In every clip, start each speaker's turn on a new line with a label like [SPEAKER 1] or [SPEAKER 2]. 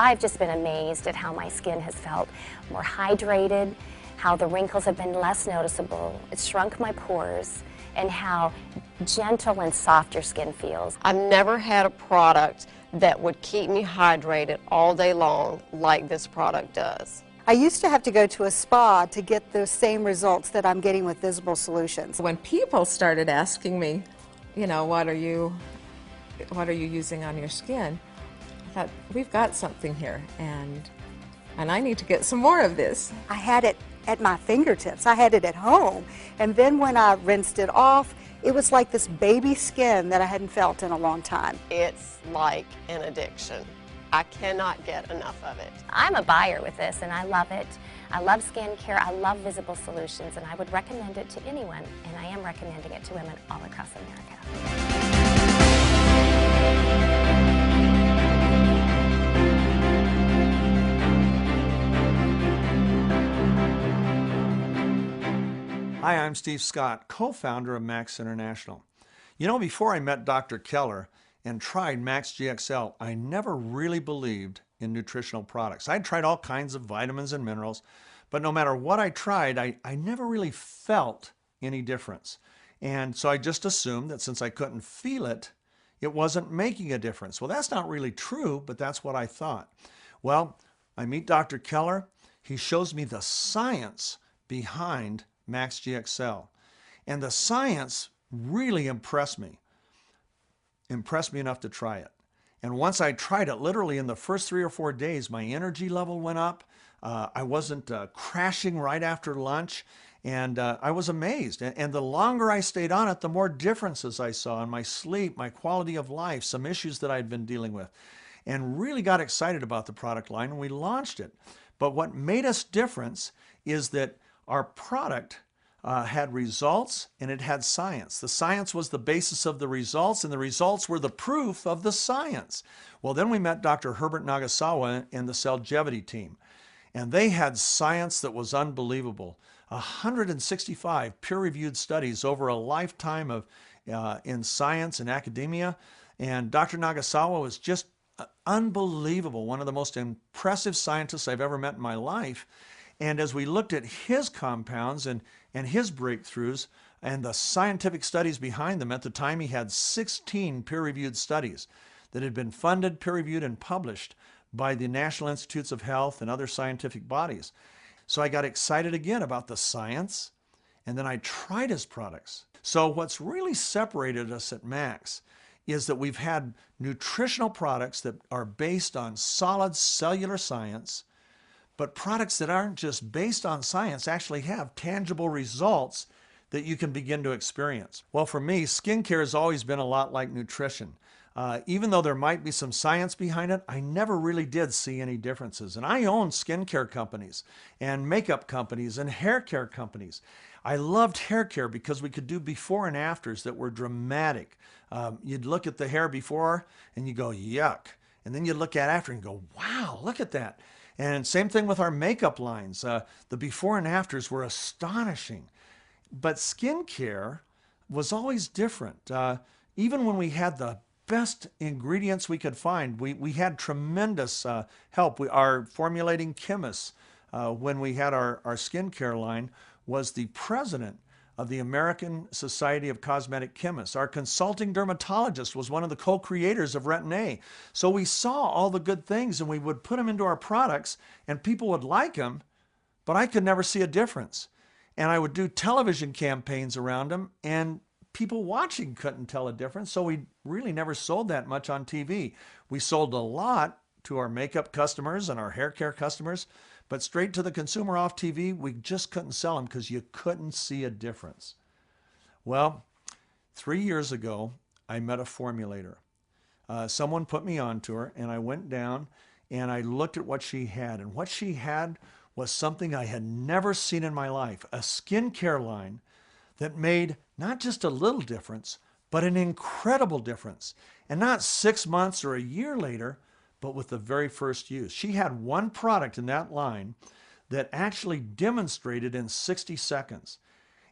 [SPEAKER 1] I've just been amazed at how my skin has felt more hydrated, how the wrinkles have been less noticeable, it's shrunk my pores, and how gentle and soft your skin feels.
[SPEAKER 2] I've never had a product that would keep me hydrated all day long like this product does.
[SPEAKER 3] I used to have to go to a spa to get the same results that I'm getting with Visible Solutions.
[SPEAKER 4] When people started asking me, you know, what are you using on your skin, I thought, we've got something here, and I need to get some more of this.
[SPEAKER 3] I had it at my fingertips. I had it at home. And then when I rinsed it off, it was like this baby skin that I hadn't felt in a long time.
[SPEAKER 2] It's like an addiction. I cannot get enough of it.
[SPEAKER 1] I'm a buyer with this, and I love it. I love skincare, I love Visible Solutions, and I would recommend it to anyone, and I am recommending it to women all across America.
[SPEAKER 5] Hi, I'm Steve Scott, co-founder of Max International. You know, before I met Dr. Keller and tried Max GXL, I never really believed in nutritional products. I'd tried all kinds of vitamins and minerals, but no matter what I tried, I never really felt any difference. And so I just assumed that since I couldn't feel it, it wasn't making a difference. Well, that's not really true, but that's what I thought. Well, I meet Dr. Keller. He shows me the science behind Max GXL. And the science really impressed me enough to try it. And once I tried it, literally in the first 3 or 4 days, my energy level went up. I wasn't crashing right after lunch, and I was amazed. And the longer I stayed on it, the more differences I saw in my sleep, my quality of life, some issues that I'd been dealing with, and really got excited about the product line, and we launched it. But what made us different is that our product had results and it had science. The science was the basis of the results, and the results were the proof of the science. Well, then we met Dr. Herbert Nagasawa and the Cellgevity team, and they had science that was unbelievable. 165 peer-reviewed studies over a lifetime of in science and academia, and Dr. Nagasawa was just unbelievable, one of the most impressive scientists I've ever met in my life. And as we looked at his compounds and his breakthroughs and the scientific studies behind them, at the time he had 16 peer-reviewed studies that had been funded, peer-reviewed, and published by the National Institutes of Health and other scientific bodies. So I got excited again about the science, and then I tried his products. So what's really separated us at Max is that we've had nutritional products that are based on solid cellular science, but products that aren't just based on science actually have tangible results that you can begin to experience. Well, for me, skincare has always been a lot like nutrition. Even though there might be some science behind it, I never really did see any differences. And I own skincare companies and makeup companies and hair care companies. I loved hair care because we could do before and afters that were dramatic. You'd look at the hair before and you go, yuck. And then you look at after and go, wow, look at that. And same thing with our makeup lines. The before and afters were astonishing. But skincare was always different. Even when we had the best ingredients we could find, we had tremendous help. Our formulating chemists, when we had our skincare line, was the president of the American Society of Cosmetic Chemists. Our consulting dermatologist was one of the co-creators of Retin-A. So we saw all the good things and we would put them into our products and people would like them, but I could never see a difference. And I would do television campaigns around them and people watching couldn't tell a difference. So we really never sold that much on TV. We sold a lot to our makeup customers and our hair care customers, but straight to the consumer off TV, we just couldn't sell them because you couldn't see a difference. Well, 3 years ago, I met a formulator. Someone put me onto her, and I went down and I looked at what she had. And what she had was something I had never seen in my life, a skincare line that made not just a little difference, but an incredible difference. And not 6 months or a year later, but with the very first use. She had one product in that line that actually demonstrated in 60 seconds.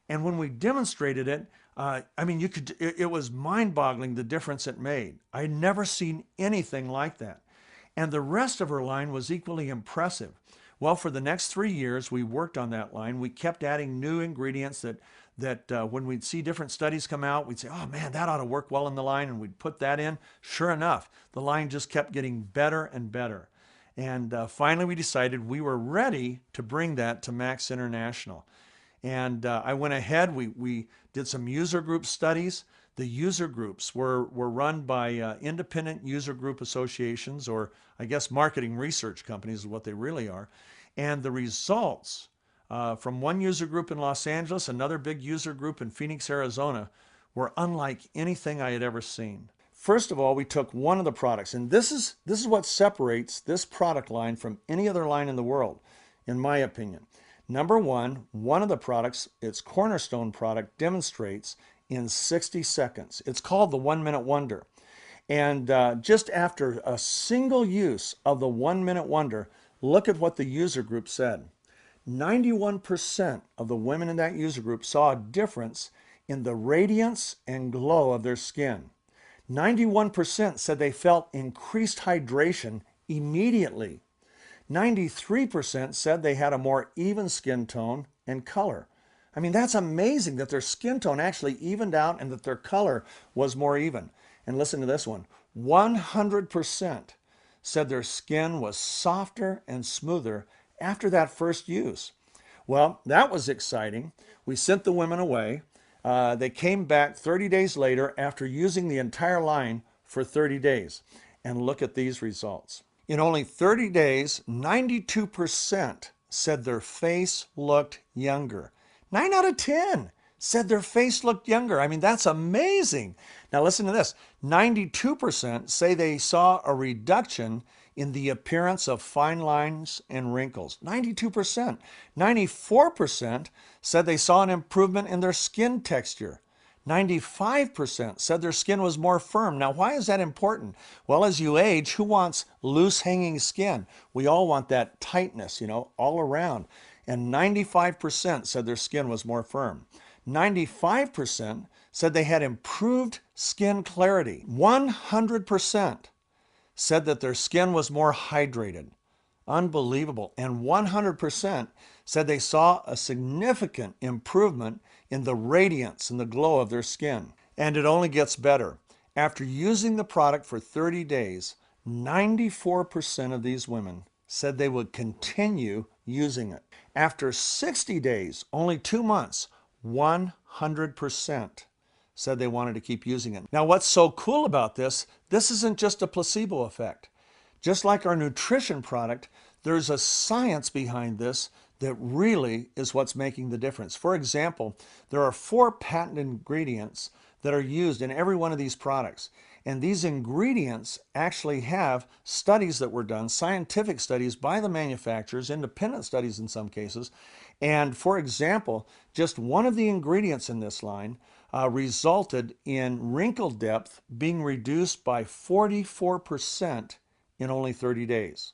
[SPEAKER 5] And when we demonstrated it, it was mind-boggling the difference it made. I'd never seen anything like that. and the rest of her line was equally impressive. Well, for the next 3 years, we worked on that line. We kept adding new ingredients that when we'd see different studies come out, we'd say, oh man, that ought to work well in the line, and we'd put that in. Sure enough, the line just kept getting better and better. And finally, we decided we were ready to bring that to Max International. And I went ahead, we did some user group studies. The user groups were run by independent user group associations, or I guess marketing research companies is what they really are. And the results from one user group in Los Angeles, another big user group in Phoenix, Arizona, were unlike anything I had ever seen. First of all, we took one of the products, and this is what separates this product line from any other line in the world, in my opinion. Number one of the products, its cornerstone product, demonstrates in 60 seconds. It's called the 1 Minute Wonder. And just after a single use of the 1 Minute Wonder, look at what the user group said. 91% of the women in that user group saw a difference in the radiance and glow of their skin. 91% said they felt increased hydration immediately. 93% said they had a more even skin tone and color. I mean, that's amazing that their skin tone actually evened out and that their color was more even. And listen to this one. 100% said their skin was softer and smoother after that first use. Well, that was exciting. We sent the women away. They came back 30 days later after using the entire line for 30 days. And look at these results. In only 30 days, 92% said their face looked younger. 9 out of 10 said their face looked younger. I mean, that's amazing. Now listen to this. 92% say they saw a reduction in the appearance of fine lines and wrinkles. 92%. 94% said they saw an improvement in their skin texture. 95% said their skin was more firm. Now, why is that important? Well, as you age, who wants loose hanging skin? We all want that tightness, all around. And 95% said their skin was more firm. 95% said they had improved skin clarity. 100% said that their skin was more hydrated. Unbelievable. And 100% said they saw a significant improvement in the radiance and the glow of their skin. And it only gets better. After using the product for 30 days, 94% of these women said they would continue using it. After 60 days, only 2 months, 100% said they wanted to keep using it. Now, what's so cool about this isn't just a placebo effect. Just like our nutrition product, there's a science behind this that really is what's making the difference. For example, there are 4 patent ingredients that are used in every one of these products. And these ingredients actually have studies that were done, scientific studies by the manufacturers, independent studies in some cases. And for example, just one of the ingredients in this line resulted in wrinkle depth being reduced by 44% in only 30 days.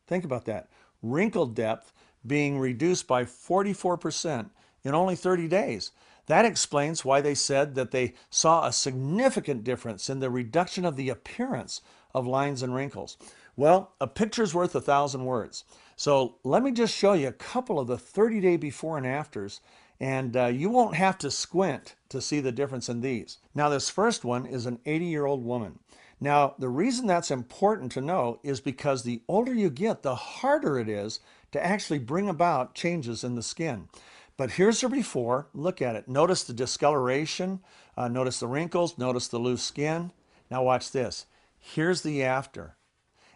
[SPEAKER 5] Think about that. Wrinkle depth being reduced by 44% in only 30 days. That explains why they said that they saw a significant difference in the reduction of the appearance of lines and wrinkles. Well, a picture's worth 1,000 words. So let me just show you a couple of the 30-day before and afters, and you won't have to squint to see the difference in these. Now, this first one is an 80-year-old woman. Now, the reason that's important to know is because the older you get, the harder it is to actually bring about changes in the skin. But here's her before. Look at it. Notice the discoloration. Notice the wrinkles. Notice the loose skin. Now watch this. Here's the after.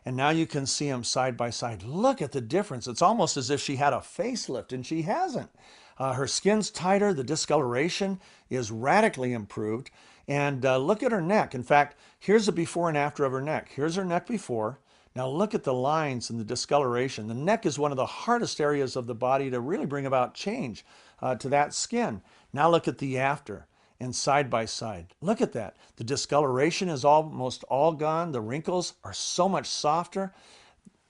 [SPEAKER 5] And now you can see them side by side. Look at the difference. It's almost as if she had a facelift, and she hasn't. Her skin's tighter. The discoloration is radically improved. And look at her neck. In fact, here's a before and after of her neck. Here's her neck before. Now look at the lines and the discoloration. The neck is one of the hardest areas of the body to really bring about change to that skin. Now look at the after and side by side. Look at that. The discoloration is almost all gone. The wrinkles are so much softer.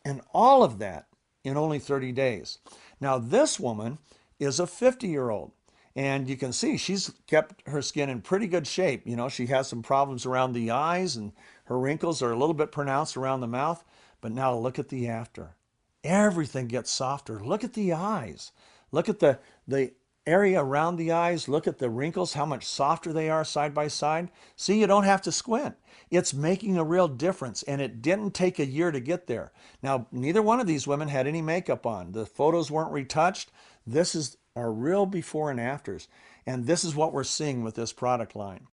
[SPEAKER 5] And all of that in only 30 days. Now this woman is a 50-year-old. And you can see she's kept her skin in pretty good shape. You know, she has some problems around the eyes and Her wrinkles are a little bit pronounced around the mouth, but now look at the after. Everything gets softer. Look at the eyes. Look at the area around the eyes. Look at the wrinkles, how much softer they are side by side. See, you don't have to squint. It's making a real difference, and it didn't take a year to get there. Now, neither one of these women had any makeup on. The photos weren't retouched. This is our real before and afters, and this is what we're seeing with this product line.